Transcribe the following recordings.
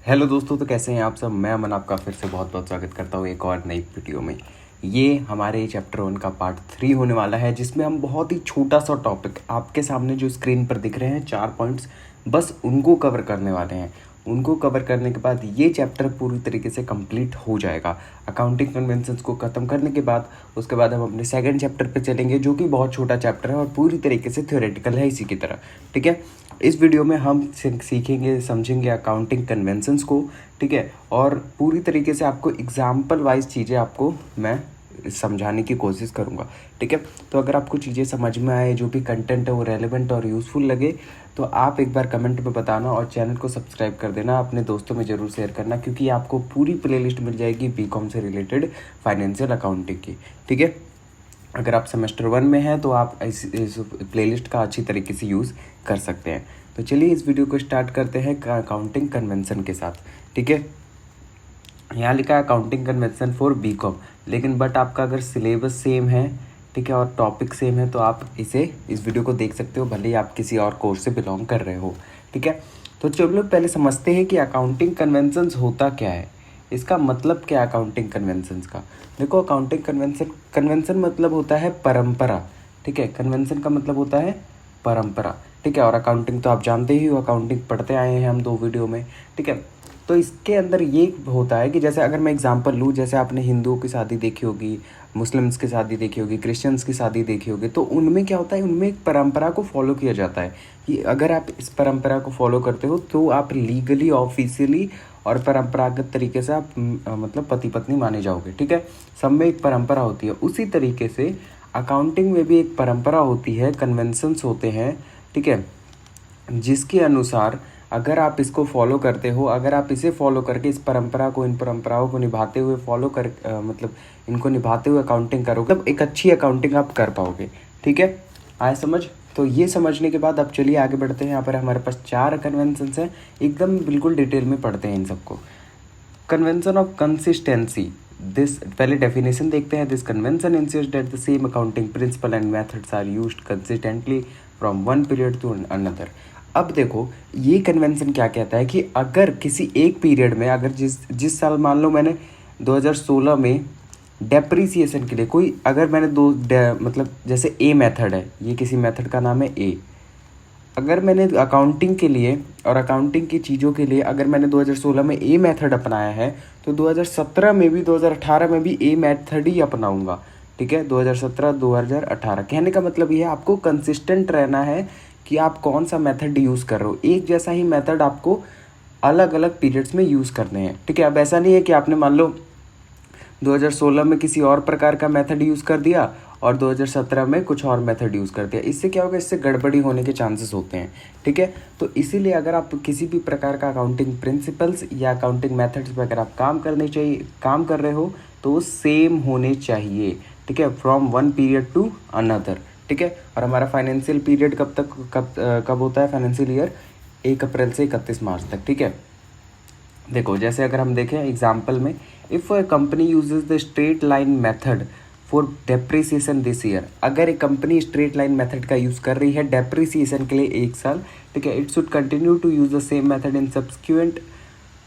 Hello दोस्तों, तो कैसे हैं आप सब। मैं अमन आपका फिर से बहुत बहुत स्वागत करता हूँ एक और नई वीडियो में। ये हमारे चैप्टर 1 का पार्ट 3 होने वाला है, जिसमें हम बहुत ही छोटा सा टॉपिक आपके सामने जो स्क्रीन पर दिख रहे हैं 4 पॉइंट्स, बस उनको कवर करने वाले हैं। उनको कवर करने के बाद ये चैप्टर पूरी तरीके से कंप्लीट हो जाएगा। अकाउंटिंग कन्वेंशंस को ख़त्म करने के बाद उसके बाद हम अपने सेकंड चैप्टर पे चलेंगे, जो कि बहुत छोटा चैप्टर है और पूरी तरीके से थ्योरेटिकल है इसी की तरह। ठीक है, इस वीडियो में हम सीखेंगे, समझेंगे अकाउंटिंग कन्वेंशंस को। ठीक है, और पूरी तरीके से आपको एग्जाम्पल वाइज चीज़ें आपको मैं समझाने की कोशिश करूँगा। ठीक है, तो अगर आपको चीज़ें समझ में आए, जो भी कंटेंट है वो रेलेवेंट और यूज़फुल लगे, तो आप एक बार कमेंट में बताना और चैनल को सब्सक्राइब कर देना। अपने दोस्तों में ज़रूर शेयर करना, क्योंकि आपको पूरी प्लेलिस्ट मिल जाएगी बीकॉम से रिलेटेड फाइनेंशियल अकाउंटिंग की। ठीक है, अगर आप सेमेस्टर 1 में हैं तो आप इस प्लेलिस्ट का अच्छी तरीके से यूज़ कर सकते हैं। तो चलिए इस वीडियो को स्टार्ट करते हैं अकाउंटिंग कन्वेंशन के साथ। ठीक है, यहाँ लिखा है अकाउंटिंग कन्वेंशन फॉर बीकॉम, लेकिन बट आपका अगर सिलेबस सेम है, ठीक है, और टॉपिक सेम है, तो आप इस वीडियो को देख सकते हो, भले ही आप किसी और कोर्स से बिलोंग कर रहे हो। ठीक है, तो चलो पहले समझते हैं कि अकाउंटिंग कन्वेंशंस होता क्या है, इसका मतलब क्या है अकाउंटिंग कन्वेंशंस का। देखो, अकाउंटिंग कन्वेंशन मतलब होता है परंपरा। ठीक है, कन्वेंशन का मतलब होता है परंपरा। ठीक है, और अकाउंटिंग तो आप जानते ही हो, अकाउंटिंग पढ़ते आए हैं हम 2 वीडियो में। ठीक है, तो इसके अंदर ये होता है कि जैसे अगर मैं एग्जांपल लूँ, जैसे आपने हिंदुओं की शादी देखी होगी, मुस्लिम्स की शादी देखी होगी, क्रिश्चियंस की शादी देखी होगी, तो उनमें क्या होता है, उनमें एक परंपरा को फॉलो किया जाता है कि अगर आप इस परंपरा को फॉलो करते हो तो आप लीगली, ऑफिशियली और परंपरागत तरीके से आप मतलब पति पत्नी माने जाओगे। ठीक है, सब में एक परंपरा होती है। उसी तरीके से अकाउंटिंग में भी एक परंपरा होती है, कन्वेंशंस होते हैं। ठीक है, जिसके अनुसार अगर आप इसको फॉलो करते हो, अगर आप इसे फॉलो करके इस परंपरा को, इन परंपराओं को निभाते हुए फॉलो कर मतलब इनको निभाते हुए अकाउंटिंग करोगे, तब एक अच्छी अकाउंटिंग आप कर पाओगे। ठीक है, आए समझ। तो ये समझने के बाद अब चलिए आगे बढ़ते हैं। यहाँ पर हमारे पास 4 कन्वेंशंस हैं, एकदम बिल्कुल डिटेल में पढ़ते हैं इन सबको। कन्वेंशन ऑफ कंसिस्टेंसी, दिस पहले डेफिनेशन देखते हैं। This convention insist that the same accounting principle and methods are used consistently from one period to another. अब देखो, ये कन्वेंशन क्या कहता है कि अगर किसी एक पीरियड में, अगर जिस साल मान लो मैंने 2016 में डेप्रीसिएशन के लिए कोई, अगर मैंने मतलब जैसे ए मेथड है, ये किसी मेथड का नाम है ए, अगर मैंने अकाउंटिंग के लिए और अकाउंटिंग की चीज़ों के लिए अगर मैंने 2016 में ए मेथड अपनाया है, तो 2017 में भी, 2018 में भी ए मेथड ही अपनाऊंगा। ठीक है, 2017 2018 कहने का मतलब ये है, आपको कंसिस्टेंट रहना है कि आप कौन सा मेथड यूज़ कर रहे हो। एक जैसा ही मेथड आपको अलग अलग पीरियड्स में यूज़ करने हैं। ठीक है, अब ऐसा नहीं है कि आपने मान लो 2016 में किसी और प्रकार का मेथड यूज़ कर दिया और 2017 में कुछ और मेथड यूज़ कर दिया। इससे क्या होगा, इससे गड़बड़ी होने के चांसेस होते हैं। ठीक है, तो इसीलिए अगर आप किसी भी प्रकार का अकाउंटिंग प्रिंसिपल्स या अकाउंटिंग मेथड्स पर अगर आप काम कर रहे हो, तो वो सेम होने चाहिए। ठीक है, from one period to another. ठीक है, और हमारा फाइनेंशियल पीरियड कब होता है, फाइनेंशियल ईयर 1 अप्रैल से 31 मार्च तक। ठीक है, देखो जैसे अगर हम देखें एग्जाम्पल में, if a company uses the straight line method for depreciation this year, अगर एक कंपनी स्ट्रेट लाइन मेथड का यूज़ कर रही है डेप्रिसिएशन के लिए 1 साल, ठीक है, it should continue to use the same method in subsequent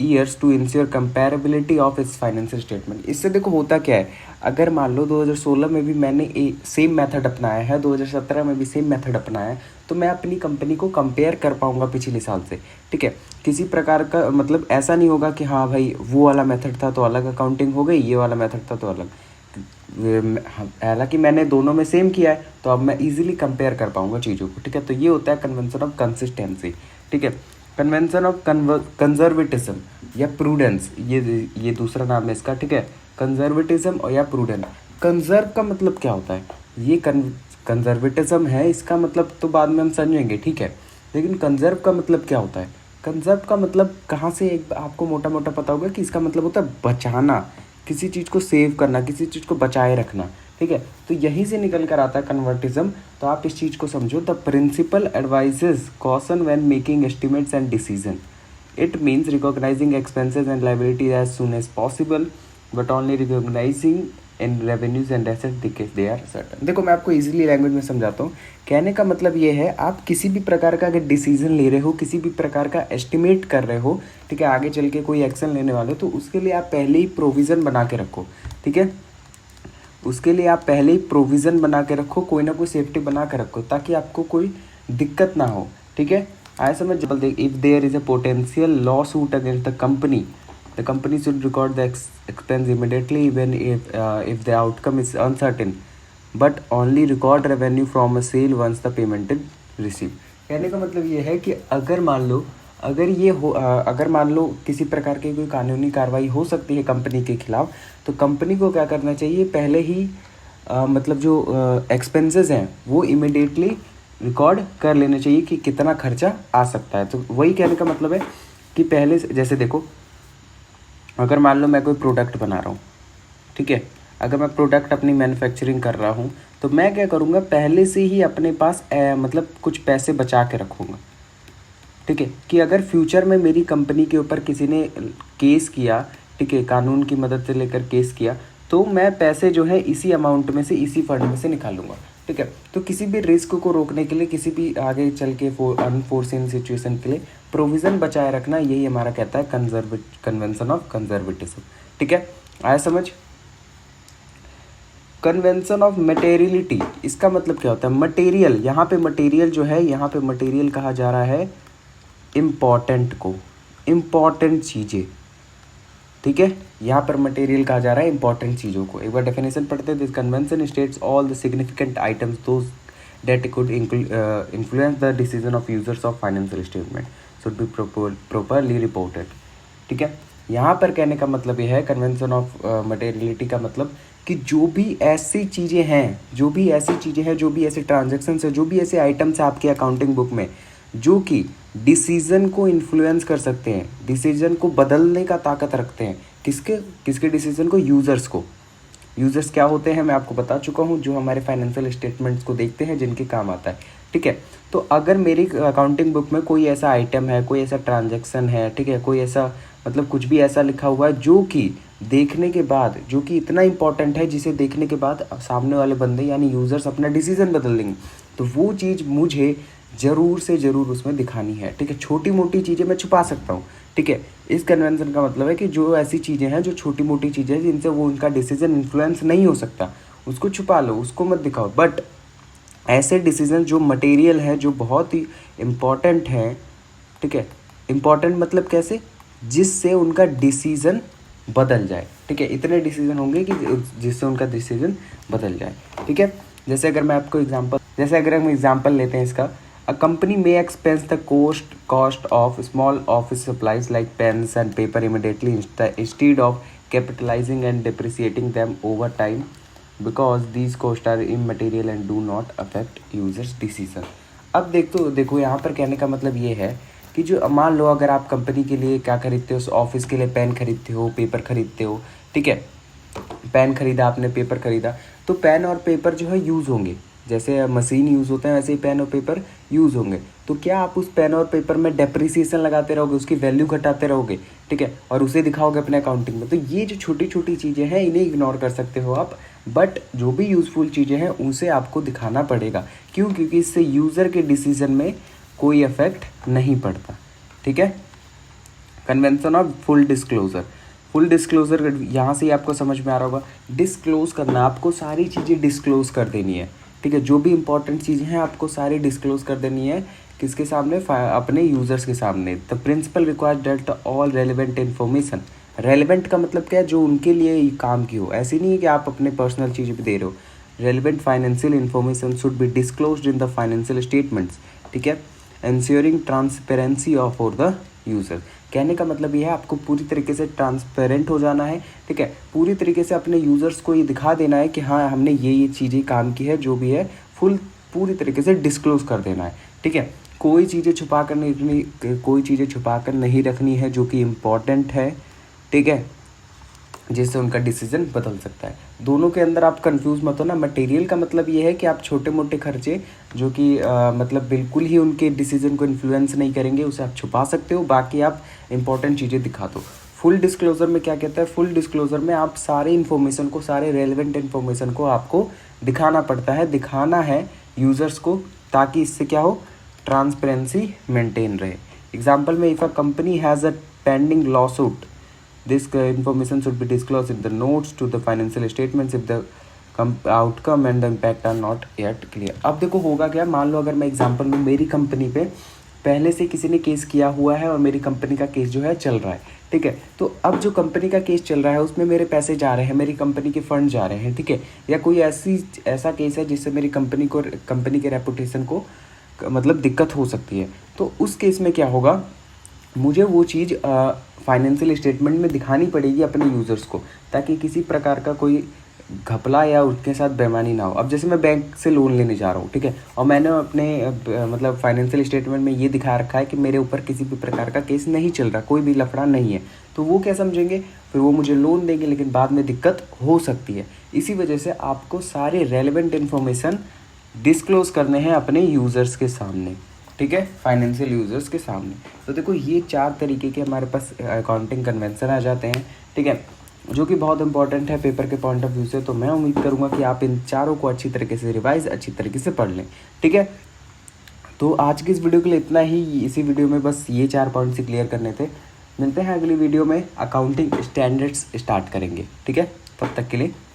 years to ensure comparability of its financial statement. इससे देखो होता क्या है, अगर मान लो 2016 में भी मैंने सेम मेथड अपनाया है, 2017 में भी सेम मेथड अपनाया है, तो मैं अपनी कंपनी को कंपेयर कर पाऊंगा पिछले साल से। ठीक है, किसी प्रकार का मतलब ऐसा नहीं होगा कि हाँ भाई वो वाला मेथड था तो अलग अकाउंटिंग हो गई, ये वाला मेथड था तो अलग। हालांकि मैंने दोनों में सेम किया है, तो अब मैं इजीली कंपेयर कर पाऊंगा चीज़ों को। ठीक है, तो ये होता है कन्वेंशन ऑफ कंसिस्टेंसी। ठीक है, कन्वेंशन ऑफ कंजर्वेटिज्म या प्रूडेंस, ये दूसरा नाम है इसका। ठीक है, कंजर्वेटिज्म और या प्रूडेंस। कंजर्व का मतलब क्या होता है, ये कंजर्वेटिज्म है, इसका मतलब तो बाद में हम समझेंगे। ठीक है, लेकिन कंजर्व का मतलब क्या होता है, कंजर्व का मतलब कहाँ से, एक आपको मोटा मोटा पता होगा कि इसका मतलब होता है बचाना, किसी चीज़ को सेव करना, किसी चीज़ को बचाए रखना। ठीक है, तो यहीं से निकल कर आता है कन्वर्टिज्म। तो आप इस चीज़ को समझो, the principle advises caution when making estimates and decision. It means recognising expenses and liability as soon as possible, but only recognising in revenues and asset they are certain. देखो मैं आपको इजीली लैंग्वेज में समझाता हूँ। कहने का मतलब ये है, आप किसी भी प्रकार का अगर डिसीजन ले रहे हो, किसी भी प्रकार का एस्टिमेट कर रहे हो, ठीक है, आगे चल के कोई एक्शन लेने वाले हो, तो उसके लिए आप पहले ही प्रोविज़न बना के रखो, ठीक है। उसके लिए आप पहले ही प्रोविज़न बना के रखो, कोई ना कोई सेफ्टी बना के रखो, ताकि आपको कोई दिक्कत ना हो, ठीक है। आया समझ? If there is a potential lawsuit against the company should record the expense immediately even if the outcome is uncertain, but only record revenue from a sale once the payment is received। कहने का मतलब ये है कि अगर मान लो किसी प्रकार की कोई कानूनी कार्रवाई हो सकती है कंपनी के खिलाफ, तो कंपनी को क्या करना चाहिए, पहले ही मतलब जो एक्सपेंसेस हैं वो इमिडिएटली रिकॉर्ड कर लेना चाहिए कि कितना खर्चा आ सकता है। तो वही कहने का मतलब है कि पहले जैसे देखो, अगर मान लो मैं कोई प्रोडक्ट बना रहा हूँ, ठीक है, अगर मैं प्रोडक्ट अपनी मैन्युफैक्चरिंग कर रहा हूँ, तो मैं क्या करूँगा, पहले से ही अपने पास मतलब कुछ पैसे बचा के रखूँगा, ठीक है, कि अगर फ्यूचर में मेरी कंपनी के ऊपर किसी ने केस किया, ठीक है, कानून की मदद से लेकर केस किया, तो मैं पैसे जो है इसी अमाउंट में से, इसी फंड में से निकालूंगा, ठीक है। तो किसी भी रिस्क को रोकने के लिए, किसी भी आगे चल के अनफोर्सिन सिचुएशन के लिए प्रोविज़न बचाए रखना, यही हमारा कहता है कन्वेंशन ऑफ कंजर्वेटिज्म, ठीक है। आया समझ? कन्वेंशन ऑफ मटेरियलिटी, इसका मतलब क्या होता है? मटेरियल, यहाँ पे मटेरियल जो है, यहाँ पे मटेरियल कहा जा रहा है इम्पॉर्टेंट को, इम्पॉर्टेंट चीज़ें, ठीक है, यहाँ पर मटेरियल कहा जा रहा है इंपॉर्टेंट चीज़ों को। एक बार डेफिनेशन पढ़ते हैं। This convention states all the significant items those that could influence the decision of users of financial statement should be properly reported, ठीक है। यहाँ पर कहने का मतलब यह है, कन्वेंशन ऑफ मटेरियलिटी का मतलब कि जो भी ऐसी चीज़ें हैं, जो भी ऐसे ट्रांजेक्शन्स है, जो भी ऐसे आइटम्स हैं आपके अकाउंटिंग बुक में जो कि डिसीजन को इन्फ्लुएंस कर सकते हैं, डिसीजन को बदलने का ताकत रखते हैं, किसके डिसीजन को? यूज़र्स को। यूज़र्स क्या होते हैं मैं आपको बता चुका हूँ, जो हमारे फाइनेंशियल स्टेटमेंट्स को देखते हैं, जिनके काम आता है, ठीक है। तो अगर मेरी अकाउंटिंग बुक में कोई ऐसा आइटम है, कोई ऐसा ट्रांजैक्शन है, ठीक है, कोई ऐसा मतलब कुछ भी ऐसा लिखा हुआ है जो कि देखने के बाद, जो कि इतना इंपॉर्टेंट है, जिसे देखने के बाद सामने वाले बंदे यानी यूज़र्स अपना डिसीजन बदल देंगे, तो वो चीज़ मुझे ज़रूर से ज़रूर उसमें दिखानी है, ठीक है। छोटी मोटी चीज़ें मैं छुपा सकता हूँ, ठीक है। इस कन्वेंशन का मतलब है कि जो ऐसी चीज़ें हैं, जो छोटी मोटी चीज़ें हैं जिनसे वो उनका डिसीजन इन्फ्लुएंस नहीं हो सकता, उसको छुपा लो, उसको मत दिखाओ। बट ऐसे डिसीजन जो मटेरियल है, जो बहुत ही इम्पॉर्टेंट है, ठीक है, इम्पॉर्टेंट मतलब कैसे? जिससे उनका डिसीजन बदल जाए, ठीक है। इतने डिसीजन होंगे कि जिससे उनका डिसीजन बदल जाए, ठीक है। जैसे अगर हम एग्जांपल लेते हैं इसका, a company may expense the cost of small office supplies like pens and paper immediately instead of capitalizing and depreciating them over time because these costs are immaterial and do not affect users decision। अब देखो यहाँ पर कहने का मतलब ये है कि जो मान लो अगर आप कंपनी के लिए क्या खरीदते हो, ऑफिस के लिए पेन खरीदते हो, पेपर खरीदते हो, ठीक है, पेन खरीदा आपने, पेपर खरीदा, तो पेन और पेपर जो है यूज़ होंगे, जैसे मशीन यूज़ होते हैं वैसे ही पेन और पेपर यूज़ होंगे। तो क्या आप उस पेन और पेपर में डेप्रिसिएशन लगाते रहोगे, उसकी वैल्यू घटाते रहोगे, ठीक है, और उसे दिखाओगे अपने अकाउंटिंग में? तो ये जो छोटी छोटी चीज़ें हैं, इन्हें इग्नोर कर सकते हो आप, बट जो भी यूज़फुल चीज़ें हैं उसे आपको दिखाना पड़ेगा। क्यों? क्योंकि इससे यूज़र के डिसीजन में कोई इफेक्ट नहीं पड़ता, ठीक है। कन्वेंशन ऑफ फुल डिस्क्लोजर यहाँ से ही आपको समझ में आ रहा होगा। डिस्क्लोज करना, आपको सारी चीज़ें डिस्क्लोज कर देनी है, ठीक है। जो भी इंपॉर्टेंट चीज़ें हैं आपको सारी डिस्क्लोज कर देनी है, किसके सामने? अपने यूज़र्स के सामने। The principle required that all relevant information, relevant का मतलब क्या है? जो उनके लिए काम की हो, ऐसी नहीं है कि आप अपने पर्सनल चीज़ भी दे रहे हो। Relevant financial information should be disclosed in the financial statements, ठीक है, ensuring transparency of for the user. कहने का मतलब ये है, आपको पूरी तरीके से ट्रांसपेरेंट हो जाना है, ठीक है, पूरी तरीके से अपने यूज़र्स को ये दिखा देना है कि हाँ हमने ये चीज़ें काम की है, जो भी है पूरी तरीके से डिस्क्लोज कर देना है, ठीक है। कोई चीज़ें छुपा कर नहीं रखनी है जो कि इम्पॉर्टेंट है, ठीक है, जिससे उनका डिसीजन बदल सकता है। दोनों के अंदर आप कंफ्यूज मत हो ना। मटेरियल का मतलब ये है कि आप छोटे मोटे खर्चे जो कि मतलब बिल्कुल ही उनके डिसीजन को इन्फ्लुएंस नहीं करेंगे, उसे आप छुपा सकते हो, बाकी आप इंपॉर्टेंट चीज़ें दिखा दो। फुल डिस्क्लोज़र में क्या कहता है, फुल डिस्क्लोज़र में आप सारे इन्फॉर्मेशन को, सारे रेलेवेंट इन्फॉर्मेशन को आपको दिखाना पड़ता है, दिखाना है यूज़र्स को, ताकि इससे क्या हो, ट्रांसपेरेंसी मेंटेन रहे। एग्जाम्पल में, if a company has a pending lawsuit, this information should be disclosed in the notes to the financial statements if the outcome and the impact are not yet clear। अब देखो होगा क्या, मान लो अगर मैं example में, मेरी कंपनी पे पहले से किसी ने केस किया हुआ है और मेरी कंपनी का केस जो है चल रहा है, ठीक है। तो अब जो कंपनी का केस चल रहा है उसमें मेरे पैसे जा रहे हैं, मेरी कंपनी के फंड जा रहे हैं, ठीक है। या कोई ऐसा केस है जिससे मेरी कंपनी के रेपुटेशन को मतलब दिक्कत हो सकती है, तो उस केस में क्या होगा, मुझे वो चीज़ फाइनेंशियल स्टेटमेंट में दिखानी पड़ेगी अपने यूज़र्स को, ताकि किसी प्रकार का कोई घपला या उसके साथ बेईमानी ना हो। अब जैसे मैं बैंक से लोन लेने जा रहा हूँ, ठीक है, और मैंने अपने मतलब फाइनेंशियल स्टेटमेंट में ये दिखा रखा है कि मेरे ऊपर किसी भी प्रकार का केस नहीं चल रहा, कोई भी लफड़ा नहीं है, तो वो क्या समझेंगे, फिर वो मुझे लोन देंगे, लेकिन बाद में दिक्कत हो सकती है। इसी वजह से आपको सारे रेलेवेंट इन्फॉर्मेशन डिस्क्लोज़ करने हैं अपने यूज़र्स के सामने, ठीक है, फाइनेंशियल यूज़र्स के सामने। तो देखो ये 4 तरीके के हमारे पास अकाउंटिंग कन्वेंशन आ जाते हैं, ठीक है, जो कि बहुत इंपॉर्टेंट है पेपर के पॉइंट ऑफ व्यू से। तो मैं उम्मीद करूँगा कि आप इन चारों को अच्छी तरीके से रिवाइज, अच्छी तरीके से पढ़ लें, ठीक है। तो आज की इस वीडियो के लिए इतना ही। इसी वीडियो में बस ये 4 पॉइंट्स ही क्लियर करने थे। मिलते हैं अगली वीडियो में, अकाउंटिंग स्टैंडर्ड्स स्टार्ट करेंगे, ठीक है। तब तक के लिए